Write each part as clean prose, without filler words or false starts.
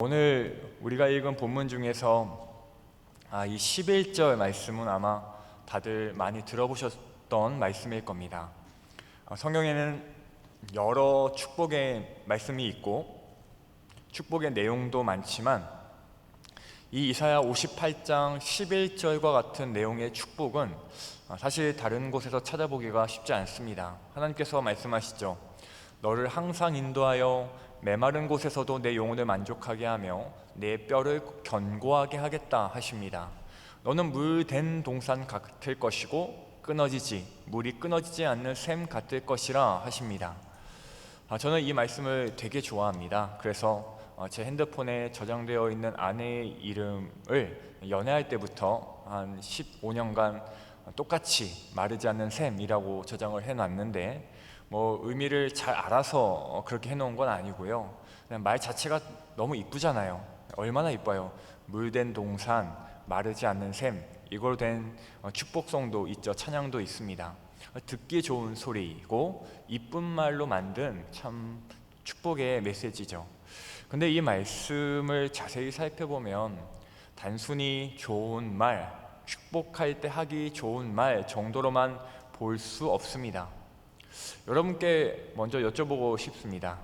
오늘 우리가 읽은 본문 중에서 이 11절 말씀은 아마 다들 많이 들어보셨던 말씀일 겁니다. 성경에는 여러 축복의 말씀이 있고 축복의 내용도 많지만 이 이사야 58장 11절과 같은 내용의 축복은 사실 다른 곳에서 찾아보기가 쉽지 않습니다. 하나님께서 말씀하시죠. 너를 항상 인도하여 메마른 곳에서도 내 영혼을 만족하게 하며 내 뼈를 견고하게 하겠다 하십니다. 너는 물 된 동산 같을 것이고 물이 끊어지지 않는 샘 같을 것이라 하십니다. 저는 이 말씀을 되게 좋아합니다. 그래서 제 핸드폰에 저장되어 있는 아내의 이름을 연애할 때부터 한 15년간 똑같이 마르지 않는 샘이라고 저장을 해놨는데 의미를 잘 알아서 그렇게 해놓은 건 아니고요. 그냥 말 자체가 너무 이쁘잖아요. 얼마나 이뻐요. 물된 동산, 마르지 않는 샘, 이걸로 된 축복성도 있죠. 찬양도 있습니다. 듣기 좋은 소리이고 이쁜 말로 만든 참 축복의 메시지죠. 근데 이 말씀을 자세히 살펴보면 단순히 좋은 말, 축복할 때 하기 좋은 말 정도로만 볼 수 없습니다. 여러분께 먼저 여쭤보고 싶습니다.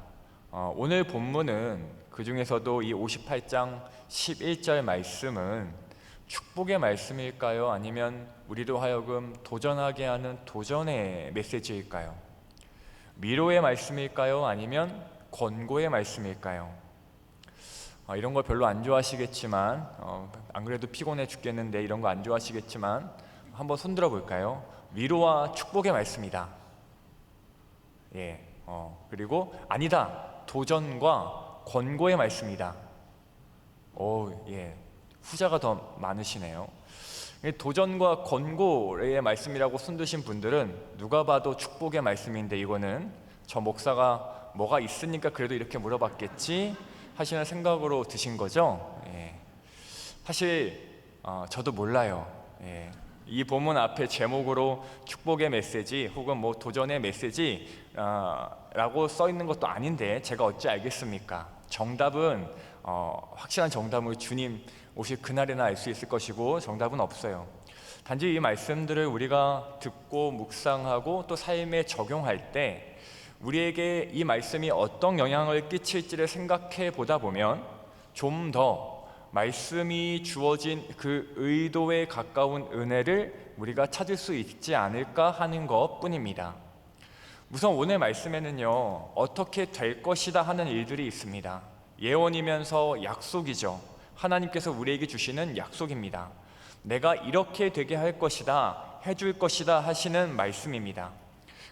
오늘 본문은 그 중에서도 이 58장 11절 말씀은 축복의 말씀일까요? 아니면 우리로 하여금 도전하게 하는 도전의 메시지일까요? 위로의 말씀일까요? 아니면 권고의 말씀일까요? 이런 걸 별로 안 좋아하시겠지만 안 그래도 피곤해 죽겠는데 이런 거 안 좋아하시겠지만 한번 손들어 볼까요? 위로와 축복의 말씀이다. 그리고 아니다, 도전과 권고의 말씀이다. 후자가 더 많으시네요. 도전과 권고의 말씀이라고 손드신 분들은 누가 봐도 축복의 말씀인데 이거는 저 목사가 뭐가 있으니까 그래도 이렇게 물어봤겠지 하시는 생각으로 드신 거죠. 사실 저도 몰라요. 이 본문 앞에 제목으로 축복의 메시지 혹은 도전의 메시지 라고 써 있는 것도 아닌데 제가 어찌 알겠습니까? 정답은 확실한 정답을 주님 오실 그날에나 알 수 있을 것이고 정답은 없어요. 단지 이 말씀들을 우리가 듣고 묵상하고 또 삶에 적용할 때 우리에게 이 말씀이 어떤 영향을 끼칠지를 생각해 보다 보면 좀 더 말씀이 주어진 그 의도에 가까운 은혜를 우리가 찾을 수 있지 않을까 하는 것 뿐입니다. 우선 오늘 말씀에는요, 어떻게 될 것이다 하는 일들이 있습니다. 예언이면서 약속이죠. 하나님께서 우리에게 주시는 약속입니다. 내가 이렇게 되게 할 것이다, 해줄 것이다 하시는 말씀입니다.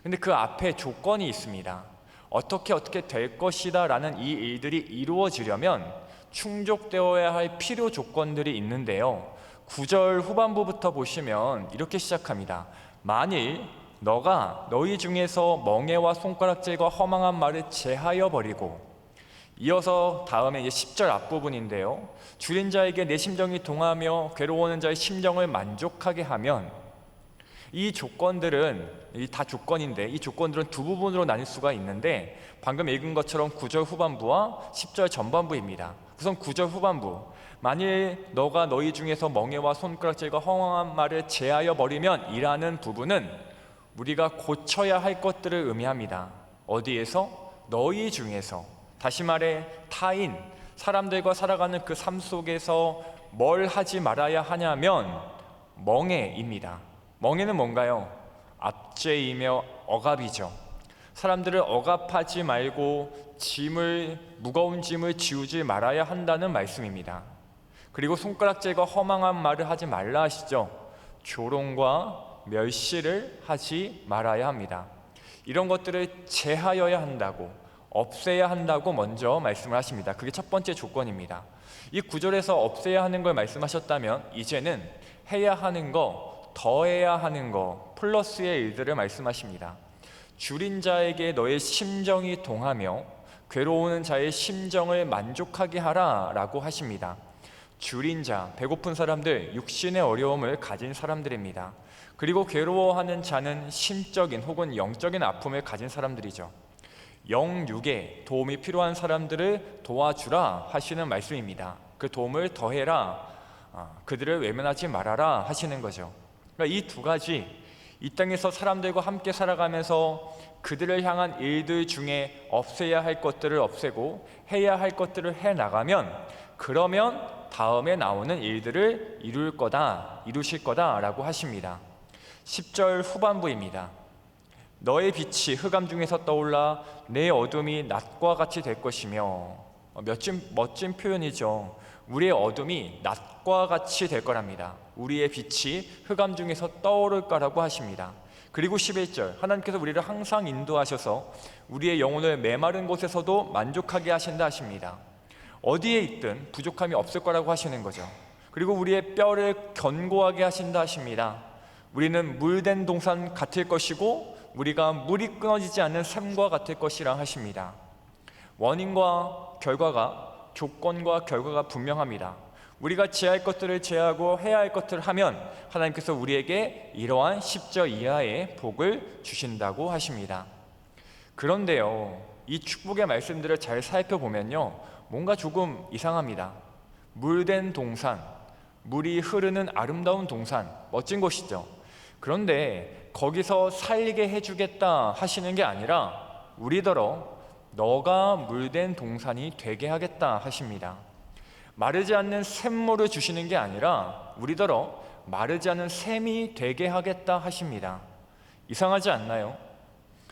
근데 그 앞에 조건이 있습니다. 어떻게 될 것이다 라는 이 일들이 이루어지려면 충족되어야 할 필요 조건들이 있는데요. 9절 후반부부터 보시면 이렇게 시작합니다. 만일 너가 너희 중에서 멍에와 손가락질과 허망한 말을 제하여 버리고, 이어서 다음에 이제 10절 앞부분인데요. 줄인 자에게 내 심정이 동하며 괴로워하는 자의 심정을 만족하게 하면, 이 조건들은 다 조건인데 이 조건들은 두 부분으로 나뉠 수가 있는데 방금 읽은 것처럼 9절 후반부와 10절 전반부입니다. 우선 9절 후반부, 만일 너가 너희 중에서 멍에와 손가락질과 허망한 말을 제하여 버리면 이라는 부분은 우리가 고쳐야 할 것들을 의미합니다. 어디에서? 너희 중에서. 다시 말해 타인, 사람들과 살아가는 그 삶 속에서 뭘 하지 말아야 하냐면 멍에입니다. 멍에는 뭔가요? 압제이며 억압이죠. 사람들을 억압하지 말고 무거운 짐을 지우지 말아야 한다는 말씀입니다. 그리고 손가락질과 허망한 말을 하지 말라 하시죠. 조롱과 멸시를 하지 말아야 합니다. 이런 것들을 제하여야 한다고, 없애야 한다고 먼저 말씀을 하십니다. 그게 첫 번째 조건입니다. 이 9절에서 없애야 하는 걸 말씀하셨다면 이제는 해야 하는 거, 더해야 하는 거, 플러스의 일들을 말씀하십니다. 줄인 자에게 너의 심정이 동하며 괴로우는 자의 심정을 만족하게 하라 라고 하십니다. 줄인 자, 배고픈 사람들, 육신의 어려움을 가진 사람들입니다. 그리고 괴로워하는 자는 심적인 혹은 영적인 아픔을 가진 사람들이죠. 영육에 도움이 필요한 사람들을 도와주라 하시는 말씀입니다. 그 도움을 더해라, 그들을 외면하지 말아라 하시는 거죠. 그러니까 이 두 가지, 이 땅에서 사람들과 함께 살아가면서 그들을 향한 일들 중에 없애야 할 것들을 없애고 해야 할 것들을 해나가면, 그러면 다음에 나오는 일들을 이루실 거다라고 하십니다. 10절 후반부입니다. 너의 빛이 흑암 중에서 떠올라 내 어둠이 낮과 같이 될 것이며. 멋진 표현이죠. 우리의 어둠이 낮과 같이 될 거랍니다. 우리의 빛이 흑암 중에서 떠오를 거라고 하십니다. 그리고 11절, 하나님께서 우리를 항상 인도하셔서 우리의 영혼을 메마른 곳에서도 만족하게 하신다 하십니다. 어디에 있든 부족함이 없을 거라고 하시는 거죠. 그리고 우리의 뼈를 견고하게 하신다 하십니다. 우리는 물된 동산 같을 것이고 우리가 물이 끊어지지 않는 샘과 같을 것이라 하십니다. 원인과 결과가, 조건과 결과가 분명합니다. 우리가 제할 것들을 제하고 해야 할 것들을 하면 하나님께서 우리에게 이러한 10절 이하의 복을 주신다고 하십니다. 그런데요, 이 축복의 말씀들을 잘 살펴보면요, 뭔가 조금 이상합니다. 물된 동산, 물이 흐르는 아름다운 동산, 멋진 곳이죠. 그런데 거기서 살게 해주겠다 하시는 게 아니라 우리더러 너가 물된 동산이 되게 하겠다 하십니다. 마르지 않는 샘물을 주시는 게 아니라 우리더러 마르지 않은 샘이 되게 하겠다 하십니다. 이상하지 않나요?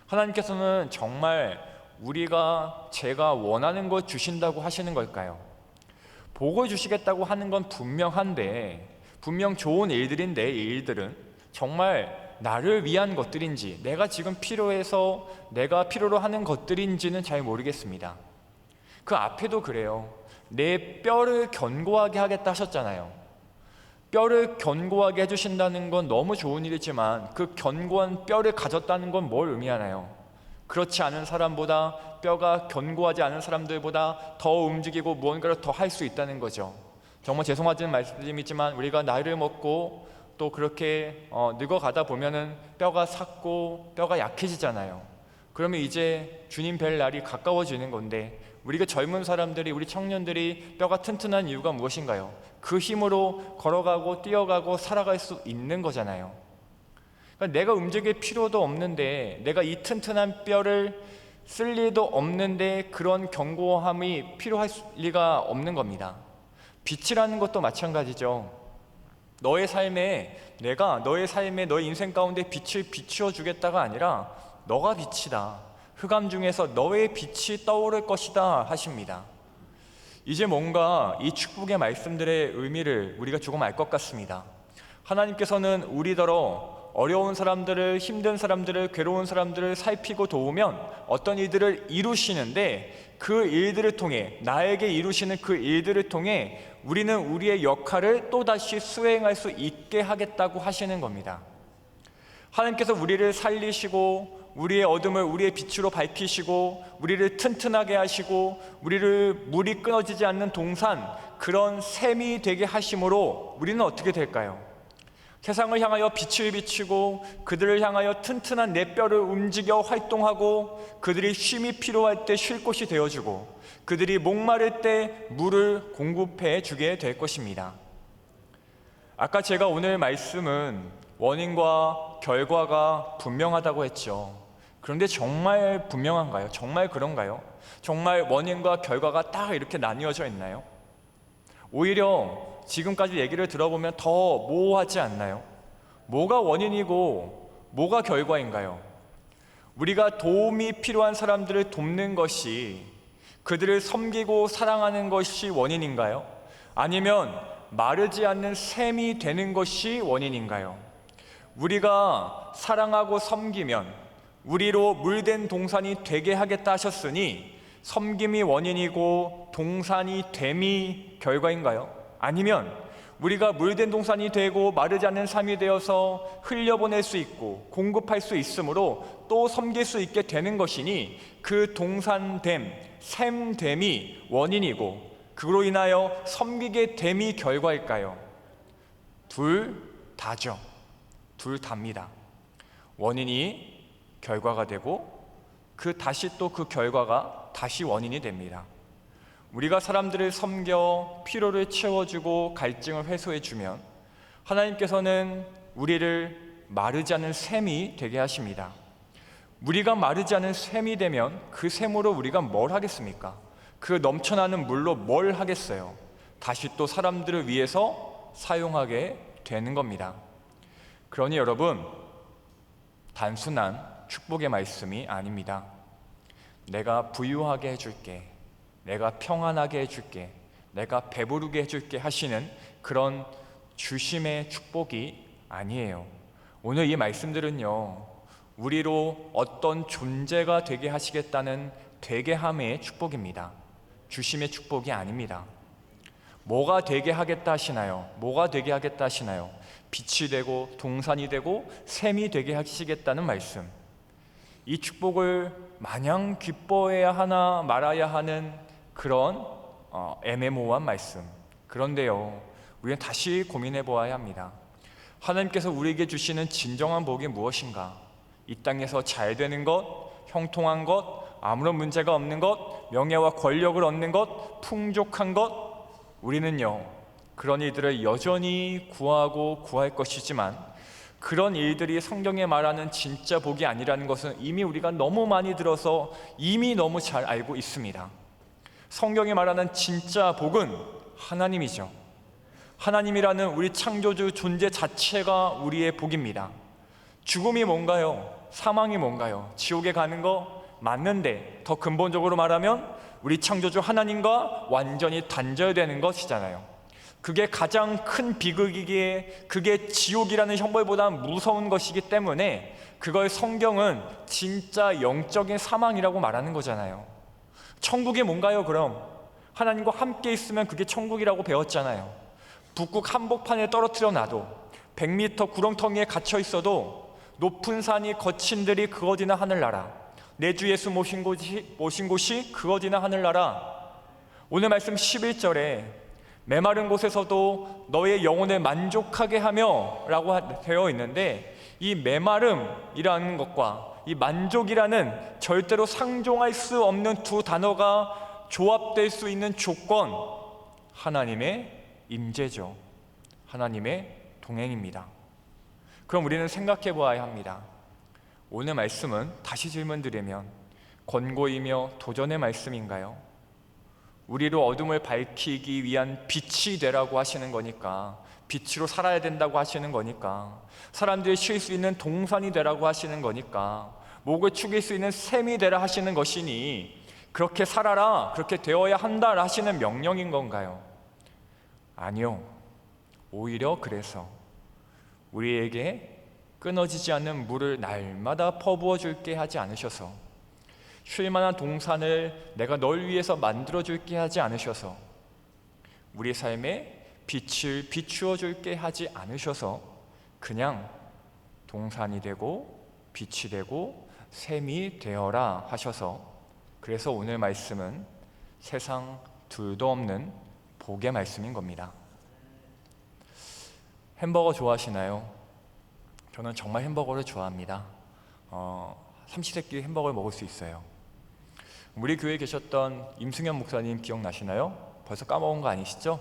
하나님께서는 정말 제가 원하는 것 주신다고 하시는 걸까요? 복을 주시겠다고 하는 건 분명한데, 분명 좋은 일들인데, 이 일들은 정말 나를 위한 것들인지, 내가 지금 필요해서 내가 필요로 하는 것들인지는 잘 모르겠습니다. 그 앞에도 그래요. 내 뼈를 견고하게 하겠다 하셨잖아요. 뼈를 견고하게 해주신다는 건 너무 좋은 일이지만 그 견고한 뼈를 가졌다는 건 뭘 의미하나요? 그렇지 않은 사람보다, 뼈가 견고하지 않은 사람들보다 더 움직이고 무언가를 더 할 수 있다는 거죠. 정말 죄송하지는 말씀이지만 우리가 나이를 먹고 또 그렇게 늙어가다 보면은 뼈가 삭고 뼈가 약해지잖아요. 그러면 이제 주님 뵐 날이 가까워지는 건데, 우리가 젊은 사람들이, 우리 청년들이 뼈가 튼튼한 이유가 무엇인가요? 그 힘으로 걸어가고 뛰어가고 살아갈 수 있는 거잖아요. 그러니까 내가 움직일 필요도 없는데, 내가 이 튼튼한 뼈를 쓸 일도 없는데 그런 견고함이 필요할 리가 없는 겁니다. 빛이라는 것도 마찬가지죠. 너의 삶에 너의 인생 가운데 빛을 비추어 주겠다가 아니라 너가 빛이다, 흑암 중에서 너의 빛이 떠오를 것이다 하십니다. 이제 뭔가 이 축복의 말씀들의 의미를 우리가 조금 알 것 같습니다. 하나님께서는 우리더러 어려운 사람들을, 힘든 사람들을, 괴로운 사람들을 살피고 도우면 어떤 일들을 이루시는데, 그 일들을 통해, 나에게 이루시는 그 일들을 통해 우리는 우리의 역할을 또다시 수행할 수 있게 하겠다고 하시는 겁니다. 하나님께서 우리를 살리시고 우리의 어둠을 우리의 빛으로 밝히시고 우리를 튼튼하게 하시고 우리를 물이 끊어지지 않는 동산, 그런 샘이 되게 하심으로 우리는 어떻게 될까요? 세상을 향하여 빛을 비치고 그들을 향하여 튼튼한 내 뼈를 움직여 활동하고, 그들이 쉼이 필요할 때 쉴 곳이 되어주고, 그들이 목마를 때 물을 공급해 주게 될 것입니다. 아까 제가 오늘 말씀은 원인과 결과가 분명하다고 했죠. 그런데 정말 분명한가요? 정말 그런가요? 정말 원인과 결과가 딱 이렇게 나뉘어져 있나요? 오히려 지금까지 얘기를 들어보면 더 모호하지 않나요? 뭐가 원인이고 뭐가 결과인가요? 우리가 도움이 필요한 사람들을 돕는 것이, 그들을 섬기고 사랑하는 것이 원인인가요? 아니면 마르지 않는 샘이 되는 것이 원인인가요? 우리가 사랑하고 섬기면 우리로 물된 동산이 되게 하겠다 하셨으니 섬김이 원인이고 동산이 됨이 결과인가요? 아니면 우리가 물된 동산이 되고 마르지 않는 삶이 되어서 흘려보낼 수 있고 공급할 수 있으므로 또 섬길 수 있게 되는 것이니, 그 동산됨, 샘됨이 원인이고 그로 인하여 섬기게 됨이 결과일까요? 둘 다죠. 둘 다입니다. 원인이 결과가 되고 다시 또 그 결과가 다시 원인이 됩니다. 우리가 사람들을 섬겨 피로를 채워주고 갈증을 해소해주면 하나님께서는 우리를 마르지 않은 샘이 되게 하십니다. 우리가 마르지 않은 샘이 되면 그 샘으로 우리가 뭘 하겠습니까? 그 넘쳐나는 물로 뭘 하겠어요? 다시 또 사람들을 위해서 사용하게 되는 겁니다. 그러니 여러분, 단순한 축복의 말씀이 아닙니다. 내가 부유하게 해줄게, 내가 평안하게 해줄게, 내가 배부르게 해줄게 하시는 그런 주심의 축복이 아니에요. 오늘 이 말씀들은요, 우리로 어떤 존재가 되게 하시겠다는 되게 함의 축복입니다. 주심의 축복이 아닙니다. 뭐가 되게 하겠다 하시나요? 뭐가 되게 하겠다 하시나요? 빛이 되고 동산이 되고 샘이 되게 하시겠다는 말씀. 이 축복을 마냥 기뻐해야 하나 말아야 하는 그런 애매모호한 말씀. 그런데요, 우리는 다시 고민해 보아야 합니다. 하나님께서 우리에게 주시는 진정한 복이 무엇인가? 이 땅에서 잘 되는 것, 형통한 것, 아무런 문제가 없는 것, 명예와 권력을 얻는 것, 풍족한 것. 우리는요, 그런 일들을 여전히 구하고 구할 것이지만 그런 일들이 성경에 말하는 진짜 복이 아니라는 것은 이미 우리가 너무 많이 들어서 이미 너무 잘 알고 있습니다. 성경이 말하는 진짜 복은 하나님이죠. 하나님이라는 우리 창조주 존재 자체가 우리의 복입니다. 죽음이 뭔가요? 사망이 뭔가요? 지옥에 가는 거 맞는데 더 근본적으로 말하면 우리 창조주 하나님과 완전히 단절되는 것이잖아요. 그게 가장 큰 비극이기에 그게 지옥이라는 형벌보다 무서운 것이기 때문에 그걸 성경은 진짜 영적인 사망이라고 말하는 거잖아요. 천국이 뭔가요? 그럼 하나님과 함께 있으면 그게 천국이라고 배웠잖아요. 북극 한복판에 떨어뜨려 놔도 100m 구렁텅이에 갇혀 있어도 높은 산이 거친 들이 그어지나 하늘나라, 내 주 예수 모신 곳이 그어지나 하늘나라. 오늘 말씀 11절에 메마른 곳에서도 너의 영혼을 만족하게 하며 라고 되어 있는데, 이 메마름이라는 것과 이 만족이라는 절대로 상종할 수 없는 두 단어가 조합될 수 있는 조건, 하나님의 임재죠. 하나님의 동행입니다. 그럼 우리는 생각해 보아야 합니다. 오늘 말씀은 다시 질문드리면 권고이며 도전의 말씀인가요? 우리로 어둠을 밝히기 위한 빛이 되라고 하시는 거니까, 빛으로 살아야 된다고 하시는 거니까, 사람들이 쉴 수 있는 동산이 되라고 하시는 거니까, 목을 축일 수 있는 샘이 되라 하시는 것이니 그렇게 살아라, 그렇게 되어야 한다 하시는 명령인 건가요? 아니요. 오히려 그래서 우리에게 끊어지지 않는 물을 날마다 퍼부어 줄게 하지 않으셔서, 쉴만한 동산을 내가 널 위해서 만들어 줄게 하지 않으셔서, 우리 삶에 빛을 비추어 줄게 하지 않으셔서 그냥 동산이 되고 빛이 되고 샘이 되어라 하셔서, 그래서 오늘 말씀은 세상 둘도 없는 복의 말씀인 겁니다. 햄버거 좋아하시나요? 저는 정말 햄버거를 좋아합니다. 삼시세끼 햄버거를 먹을 수 있어요. 우리 교회에 계셨던 임승현 목사님 기억나시나요? 벌써 까먹은 거 아니시죠?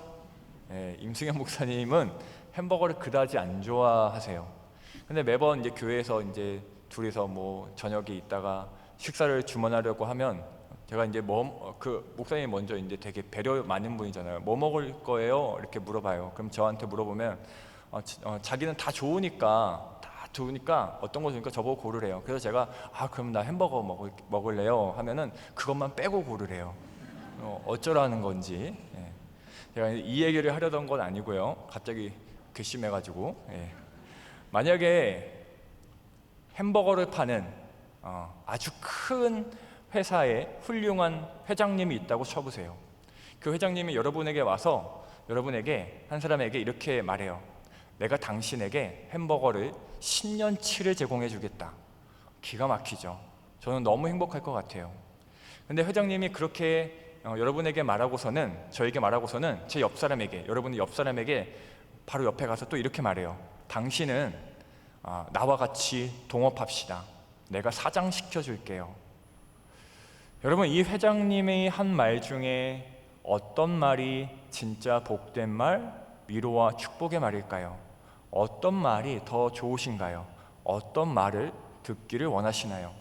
네, 임승현 목사님은 햄버거를 그다지 안 좋아하세요. 근데 매번 이제 교회에서 이제 둘이서 뭐 저녁에 있다가 식사를 주문하려고 하면 제가 이제 그 목사님이 먼저 이제 되게 배려 많은 분이잖아요. 뭐 먹을 거예요? 이렇게 물어봐요. 그럼 저한테 물어보면 자기는 다 좋으니까 어떤 거 좋으니까 저보고 고르래요. 그래서 제가 그럼 나 햄버거 먹을래요 하면은 그것만 빼고 고르래요. 어쩌라는 건지. 예. 제가 이 얘기를 하려던 건 아니고요. 갑자기 괘씸해가지고. 예. 만약에 햄버거를 파는 아주 큰 회사에 훌륭한 회장님이 있다고 쳐보세요. 그 회장님이 여러분에게 와서 여러분에게, 한 사람에게 이렇게 말해요. 내가 당신에게 햄버거를 10년치를 제공해 주겠다. 기가 막히죠. 저는 너무 행복할 것 같아요. 근데 회장님이 그렇게 여러분에게 말하고서는, 저에게 말하고서는 제 옆 사람에게, 여러분의 옆 사람에게 바로 옆에 가서 또 이렇게 말해요. 당신은 나와 같이 동업합시다. 내가 사장시켜 줄게요. 여러분, 이 회장님이 한 말 중에 어떤 말이 진짜 복된 말, 위로와 축복의 말일까요? 어떤 말이 더 좋으신가요? 어떤 말을 듣기를 원하시나요?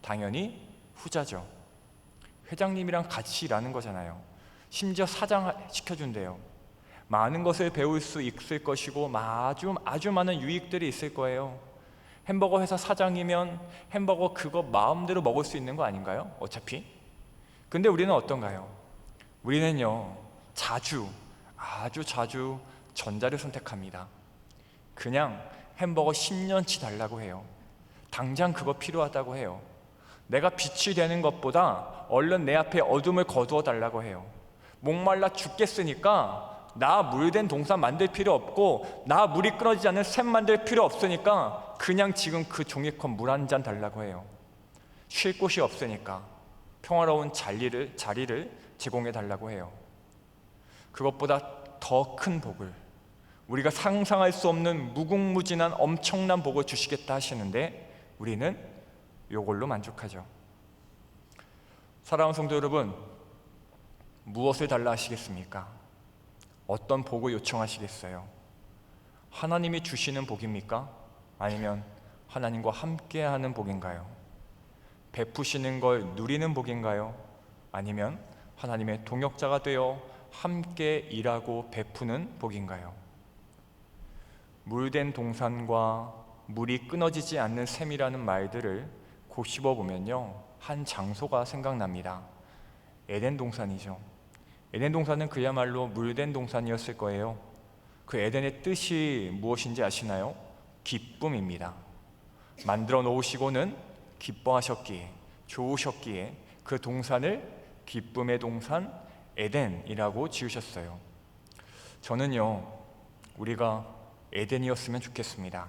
당연히 후자죠. 회장님이랑 같이 일하는 거잖아요. 심지어 사장 시켜준대요. 많은 것을 배울 수 있을 것이고 아주 많은 유익들이 있을 거예요. 햄버거 회사 사장이면 햄버거 그거 마음대로 먹을 수 있는 거 아닌가요? 어차피. 근데 우리는 어떤가요? 우리는요, 아주 자주 전자를 선택합니다. 그냥 햄버거 10년치 달라고 해요. 당장 그거 필요하다고 해요. 내가 빛이 되는 것보다 얼른 내 앞에 어둠을 거두어 달라고 해요. 목말라 죽겠으니까 나 물된 동산 만들 필요 없고 나 물이 끊어지지 않는 샘 만들 필요 없으니까 그냥 지금 그 종이컵 물 한 잔 달라고 해요. 쉴 곳이 없으니까 평화로운 자리를 제공해 달라고 해요. 그것보다 더 큰 복을, 우리가 상상할 수 없는 무궁무진한 엄청난 복을 주시겠다 하시는데 우리는 이걸로 만족하죠. 사랑하는 성도 여러분, 무엇을 달라 하시겠습니까? 어떤 복을 요청하시겠어요? 하나님이 주시는 복입니까? 아니면 하나님과 함께하는 복인가요? 베푸시는 걸 누리는 복인가요? 아니면 하나님의 동역자가 되어 함께 일하고 베푸는 복인가요? 물된 동산과 물이 끊어지지 않는 샘이라는 말들을 곱씹어 보면요, 한 장소가 생각납니다. 에덴 동산이죠. 에덴 동산은 그야말로 물된 동산이었을 거예요. 그 에덴의 뜻이 무엇인지 아시나요? 기쁨입니다. 만들어 놓으시고는 기뻐하셨기에, 좋으셨기에 그 동산을 기쁨의 동산 에덴이라고 지으셨어요. 저는요, 우리가 에덴이었으면 좋겠습니다.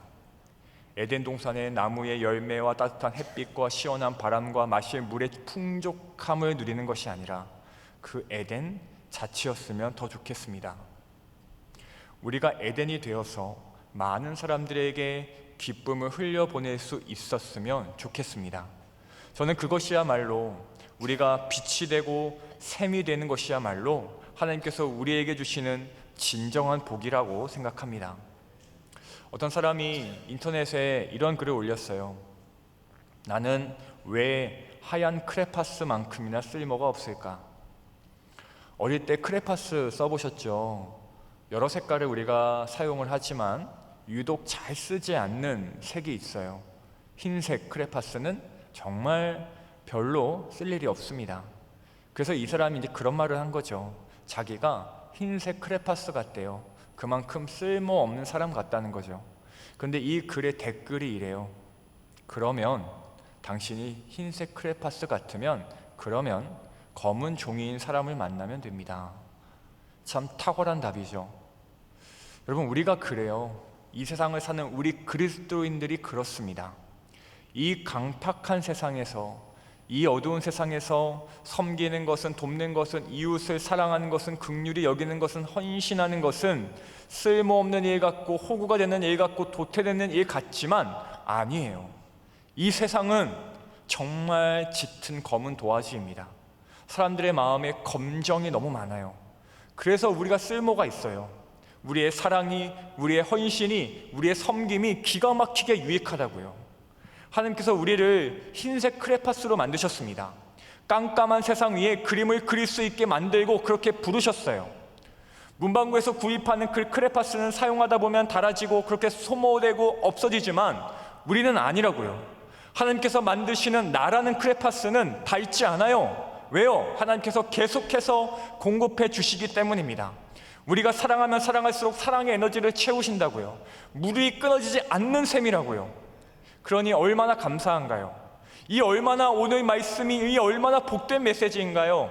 에덴 동산의 나무의 열매와 따뜻한 햇빛과 시원한 바람과 마실 물의 풍족함을 누리는 것이 아니라 그 에덴 자체였으면 더 좋겠습니다. 우리가 에덴이 되어서 많은 사람들에게 기쁨을 흘려보낼 수 있었으면 좋겠습니다. 저는 그것이야말로 우리가 빛이 되고 샘이 되는 것이야말로 하나님께서 우리에게 주시는 진정한 복이라고 생각합니다. 어떤 사람이 인터넷에 이런 글을 올렸어요. 나는 왜 하얀 크레파스만큼이나 쓸모가 없을까? 어릴 때 크레파스 써보셨죠? 여러 색깔을 우리가 사용을 하지만 유독 잘 쓰지 않는 색이 있어요. 흰색 크레파스는 정말 별로 쓸 일이 없습니다. 그래서 이 사람이 이제 그런 말을 한 거죠. 자기가 흰색 크레파스 같대요. 그만큼 쓸모없는 사람 같다는 거죠. 근데 이 글의 댓글이 이래요. 그러면 당신이 흰색 크레파스 같으면 그러면 검은 종이인 사람을 만나면 됩니다. 참 탁월한 답이죠. 여러분, 우리가 그래요. 이 세상을 사는 우리 그리스도인들이 그렇습니다. 이 강팍한 세상에서, 이 어두운 세상에서 섬기는 것은, 돕는 것은, 이웃을 사랑하는 것은, 긍휼히 여기는 것은, 헌신하는 것은 쓸모없는 일 같고 호구가 되는 일 같고 도태되는 일 같지만 아니에요. 이 세상은 정말 짙은 검은 도화지입니다. 사람들의 마음에 검정이 너무 많아요. 그래서 우리가 쓸모가 있어요. 우리의 사랑이, 우리의 헌신이, 우리의 섬김이 기가 막히게 유익하다고요. 하나님께서 우리를 흰색 크레파스로 만드셨습니다. 깜깜한 세상 위에 그림을 그릴 수 있게 만들고 그렇게 부르셨어요. 문방구에서 구입하는 그 크레파스는 사용하다 보면 닳아지고 그렇게 소모되고 없어지지만 우리는 아니라고요. 하나님께서 만드시는 나라는 크레파스는 닳지 않아요. 왜요? 하나님께서 계속해서 공급해 주시기 때문입니다. 우리가 사랑하면 사랑할수록 사랑의 에너지를 채우신다고요. 물이 끊어지지 않는 셈이라고요. 그러니 얼마나 감사한가요? 오늘 말씀이 이 얼마나 복된 메시지인가요?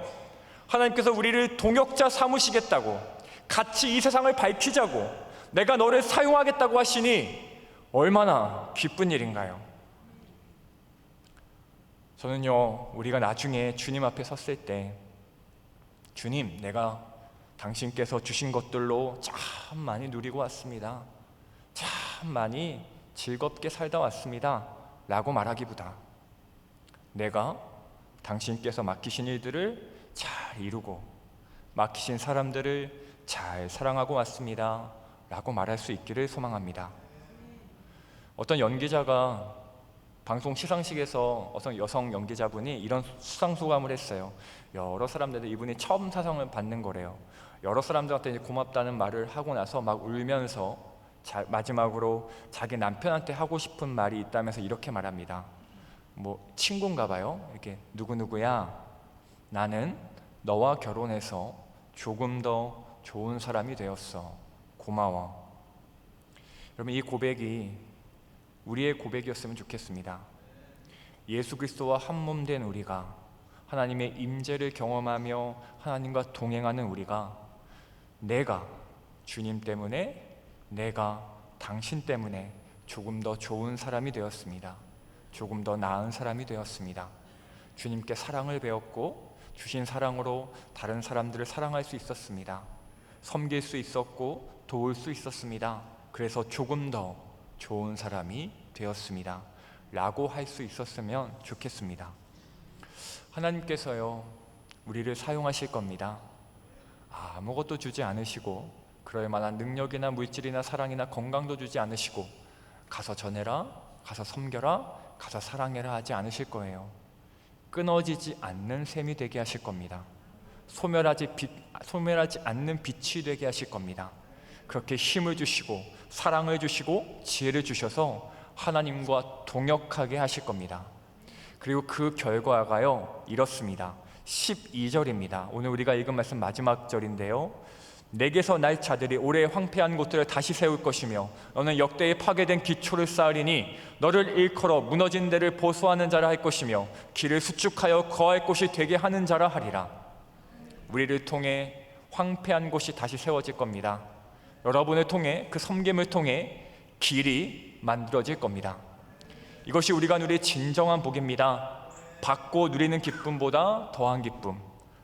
하나님께서 우리를 동역자 삼으시겠다고, 같이 이 세상을 밝히자고, 내가 너를 사용하겠다고 하시니 얼마나 기쁜 일인가요? 저는요, 우리가 나중에 주님 앞에 섰을 때, 주님, 내가 당신께서 주신 것들로 참 많이 누리고 왔습니다. 참 많이 즐겁게 살다 왔습니다. 라고 말하기보다 내가 당신께서 맡기신 일들을 잘 이루고 맡기신 사람들을 잘 사랑하고 왔습니다 라고 말할 수 있기를 소망합니다. 어떤 연기자가 방송 시상식에서 어떤 여성 연기자분이 이런 수상소감을 했어요. 여러 사람들한테 이분이 처음 사상을 받는 거래요. 여러 사람들한테 이제 고맙다는 말을 하고 나서 막 울면서 마지막으로 자기 남편한테 하고 싶은 말이 있다면서 이렇게 말합니다. 뭐 친구인가 봐요. 이렇게 누구누구야, 나는 너와 결혼해서 조금 더 좋은 사람이 되었어. 고마워. 여러분, 이 고백이 우리의 고백이었으면 좋겠습니다. 예수 그리스도와 한 몸 된 우리가, 하나님의 임재를 경험하며 하나님과 동행하는 우리가, 내가 주님 때문에, 내가 당신 때문에 조금 더 좋은 사람이 되었습니다. 조금 더 나은 사람이 되었습니다. 주님께 사랑을 배웠고 주신 사랑으로 다른 사람들을 사랑할 수 있었습니다. 섬길 수 있었고 도울 수 있었습니다. 그래서 조금 더 좋은 사람이 되었습니다 라고 할 수 있었으면 좋겠습니다. 하나님께서요, 우리를 사용하실 겁니다. 아무것도 주지 않으시고 그럴 만한 능력이나 물질이나 사랑이나 건강도 주지 않으시고 가서 전해라, 가서 섬겨라, 가서 사랑해라 하지 않으실 거예요. 끊어지지 않는 샘이 되게 하실 겁니다. 소멸하지 않는 빛이 되게 하실 겁니다. 그렇게 힘을 주시고 사랑을 주시고 지혜를 주셔서 하나님과 동역하게 하실 겁니다. 그리고 그 결과가요, 이렇습니다. 12절입니다. 오늘 우리가 읽은 말씀 마지막 절인데요, 내게서 날 자들이 오래 황폐한 곳들을 다시 세울 것이며 너는 역대에 파괴된 기초를 쌓으리니 너를 일컬어 무너진 데를 보수하는 자라 할 것이며 길을 수축하여 거할 곳이 되게 하는 자라 하리라. 우리를 통해 황폐한 곳이 다시 세워질 겁니다. 여러분을 통해, 그 섬김을 통해 길이 만들어질 겁니다. 이것이 우리가 누릴 진정한 복입니다. 받고 누리는 기쁨보다 더한 기쁨,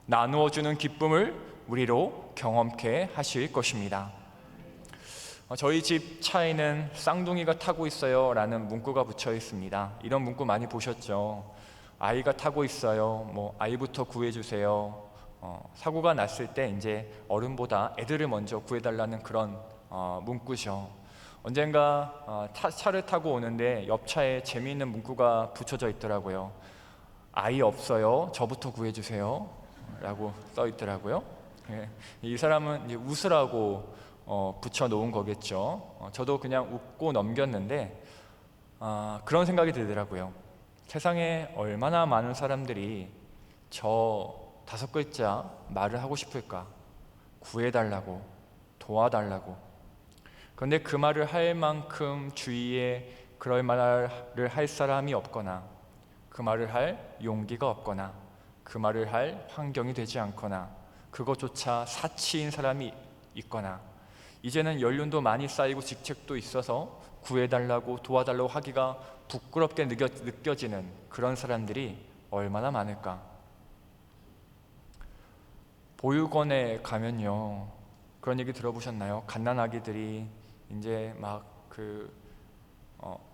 나누어주는 기쁨을 우리로 경험케 하실 것입니다. 저희 집 차에는 쌍둥이가 타고 있어요 라는 문구가 붙여 있습니다. 이런 문구 많이 보셨죠? 아이가 타고 있어요, 뭐 아이부터 구해주세요. 사고가 났을 때 이제 어른보다 애들을 먼저 구해달라는 그런 문구죠. 언젠가 차를 타고 오는데 옆차에 재미있는 문구가 붙여져 있더라고요. 아이 없어요, 저부터 구해주세요 라고 써 있더라고요. 이 사람은 이제 웃으라고 붙여놓은 거겠죠. 저도 그냥 웃고 넘겼는데 그런 생각이 들더라고요. 세상에 얼마나 많은 사람들이 저 5글자 말을 하고 싶을까? 구해달라고, 도와달라고. 그런데 그 말을 할 만큼 주위에 그럴 말을 할 사람이 없거나, 그 말을 할 용기가 없거나, 그 말을 할 환경이 되지 않거나, 그것조차 사치인 사람이 있거나, 이제는 연륜도 많이 쌓이고 직책도 있어서 구해달라고 도와달라고 하기가 부끄럽게 느껴지는 그런 사람들이 얼마나 많을까. 보육원에 가면요, 그런 얘기 들어보셨나요? 갓난아기들이 이제 막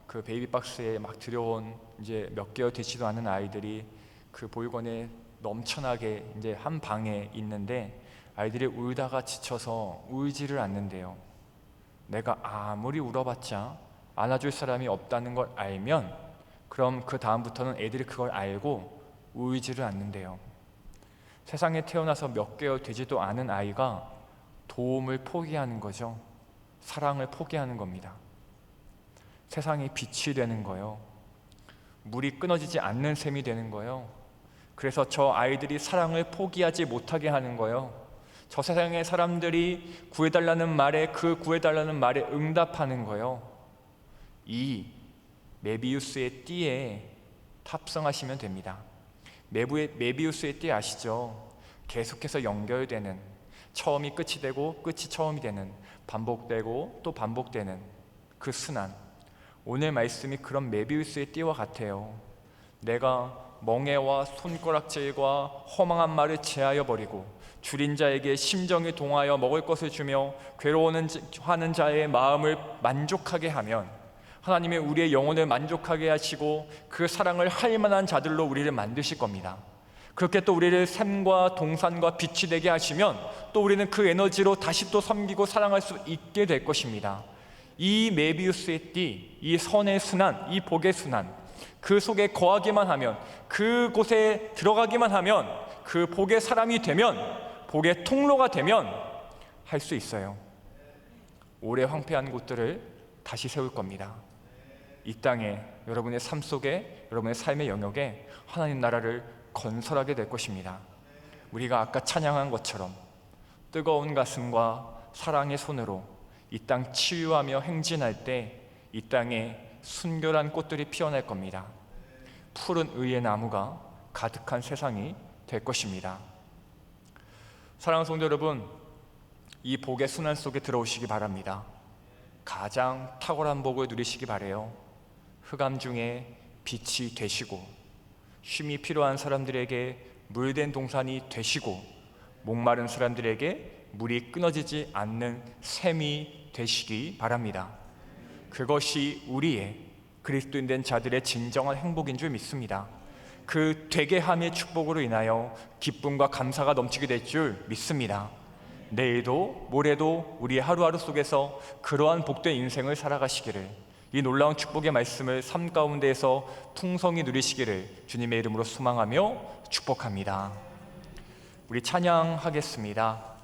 그 베이비박스에 막 들여온 이제 몇 개월 되지도 않은 아이들이 그 보육원에 넘쳐나게 이제 한 방에 있는데 아이들이 울다가 지쳐서 울지를 않는데요. 내가 아무리 울어봤자 안아줄 사람이 없다는 걸 알면 그럼 그 다음부터는 애들이 그걸 알고 울지를 않는데요. 세상에 태어나서 몇 개월 되지도 않은 아이가 도움을 포기하는 거죠. 사랑을 포기하는 겁니다. 세상이 빛이 되는 거예요. 물이 끊어지지 않는 셈이 되는 거예요. 그래서 저 아이들이 사랑을 포기하지 못하게 하는 거예요. 저 세상의 사람들이 구해달라는 말에, 그 구해달라는 말에 응답하는 거예요. 이 메비우스의 띠에 탑승하시면 됩니다. 메비우스의 띠 아시죠? 계속해서 연결되는, 처음이 끝이 되고 끝이 처음이 되는, 반복되고 또 반복되는 그 순환. 오늘 말씀이 그런 메비우스의 띠와 같아요. 내가 멍에와 손가락질과 허망한 말을 제하여 버리고 줄인 자에게 심정을 동하여 먹을 것을 주며 괴로워하는 자의 마음을 만족하게 하면 하나님이 우리의 영혼을 만족하게 하시고 그 사랑을 할 만한 자들로 우리를 만드실 겁니다. 그렇게 또 우리를 샘과 동산과 빛이 되게 하시면 또 우리는 그 에너지로 다시 또 섬기고 사랑할 수 있게 될 것입니다. 이 메비우스의 띠, 이 선의 순환, 이 복의 순환, 그 속에 거하기만 하면, 그곳에 들어가기만 하면, 그 복의 사람이 되면, 복의 통로가 되면 할 수 있어요. 오래 황폐한 곳들을 다시 세울 겁니다. 이 땅에, 여러분의 삶 속에, 여러분의 삶의 영역에 하나님 나라를 건설하게 될 것입니다. 우리가 아까 찬양한 것처럼 뜨거운 가슴과 사랑의 손으로 이 땅 치유하며 행진할 때 이 땅에 순결한 꽃들이 피어날 겁니다. 푸른 의의 나무가 가득한 세상이 될 것입니다. 사랑하는 성도 여러분, 이 복의 순환 속에 들어오시기 바랍니다. 가장 탁월한 복을 누리시기 바라요. 흑암 중에 빛이 되시고, 쉼이 필요한 사람들에게 물된 동산이 되시고, 목마른 사람들에게 물이 끊어지지 않는 샘이 되시기 바랍니다. 그것이 우리의 그리스도인 된 자들의 진정한 행복인 줄 믿습니다. 그 되게 함의 축복으로 인하여 기쁨과 감사가 넘치게 될 줄 믿습니다. 내일도 모레도 우리 하루하루 속에서 그러한 복된 인생을 살아가시기를, 이 놀라운 축복의 말씀을 삶 가운데에서 풍성히 누리시기를 주님의 이름으로 소망하며 축복합니다. 우리 찬양하겠습니다.